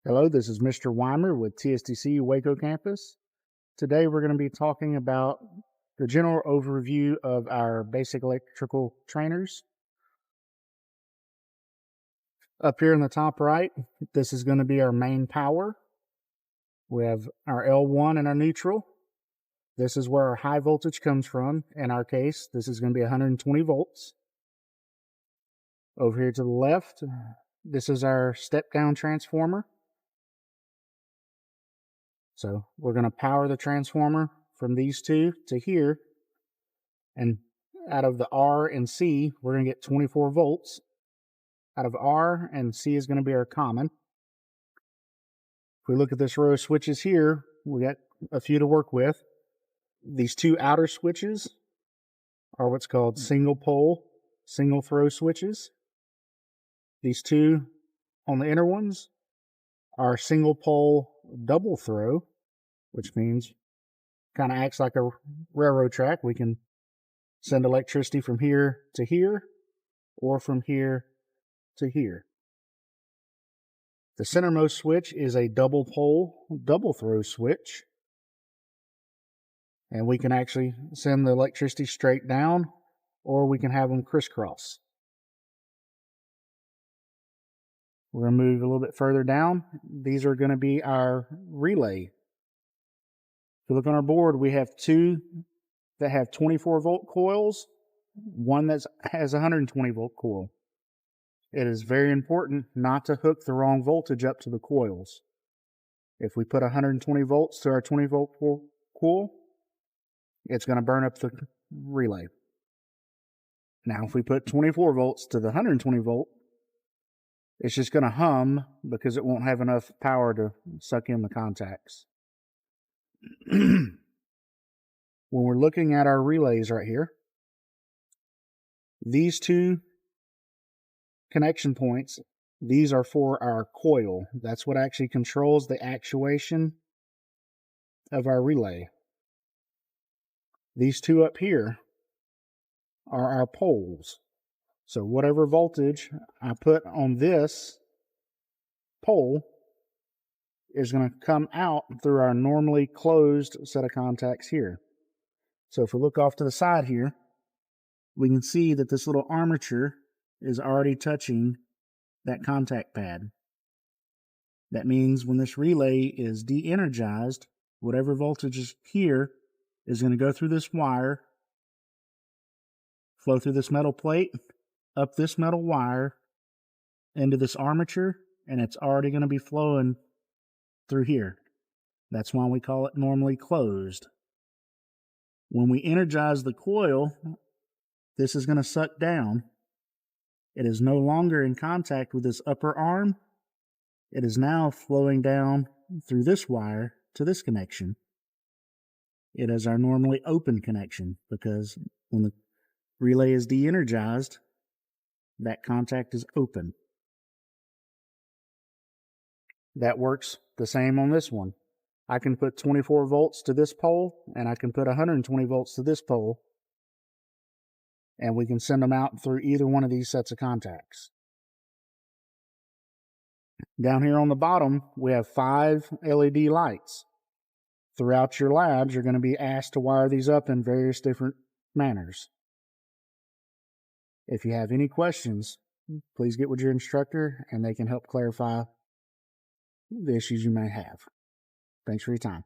Hello, this is Mr. Weimer with TSTC Waco campus. Today we're going to be talking about the general overview of our basic electrical trainers. Up here in the top right, this is going to be our main power. We have our L1 and our neutral. This is where our high voltage comes from. In our case, this is going to be 120 volts. Over here to the left, this is our step-down transformer. So we're going to power the transformer from these two to here. And out of the R and C, we're going to get 24 volts. Out of R and C is going to be our common. If we look at this row of switches here, we got a few to work with. These two outer switches are what's called single pole, single throw switches. These two on the inner ones are single pole double throw, which means kind of acts like a railroad track. We can send electricity from here to here or from here to here. The centermost switch is a double pole double throw switch, and we can actually send the electricity straight down, or we can have them crisscross. We're going to move a little bit further down. These are going to be our relay. If you look on our board, we have two that have 24 volt coils, one that has a 120 volt coil. It is very important not to hook the wrong voltage up to the coils. If we put 120 volts to our 20 volt coil, it's going to burn up the relay. Now, if we put 24 volts to the 120 volt, it's just going to hum because it won't have enough power to suck in the contacts. When we're looking at our relays right here, these two connection points, these are for our coil. That's what actually controls the actuation of our relay. These two up here are our poles. So whatever voltage I put on this pole is going to come out through our normally closed set of contacts here. So if we look off to the side here, we can see that this little armature is already touching that contact pad. That means when this relay is de-energized, whatever voltage is here is going to go through this wire, flow through this metal plate, up this metal wire, into this armature, and it's already going to be flowing through here. That's why we call it normally closed. When we energize the coil, this is going to suck down. It is no longer in contact with this upper arm. It is now flowing down through this wire to this connection. It is our normally open connection because when the relay is de-energized, that contact is open. That works the same on this one. I can put 24 volts to this pole, and I can put 120 volts to this pole, and we can send them out through either one of these sets of contacts. Down here on the bottom, we have 5 LED lights. Throughout your labs, you're going to be asked to wire these up in various different manners. If you have any questions, please get with your instructor and they can help clarify the issues you may have. Thanks for your time.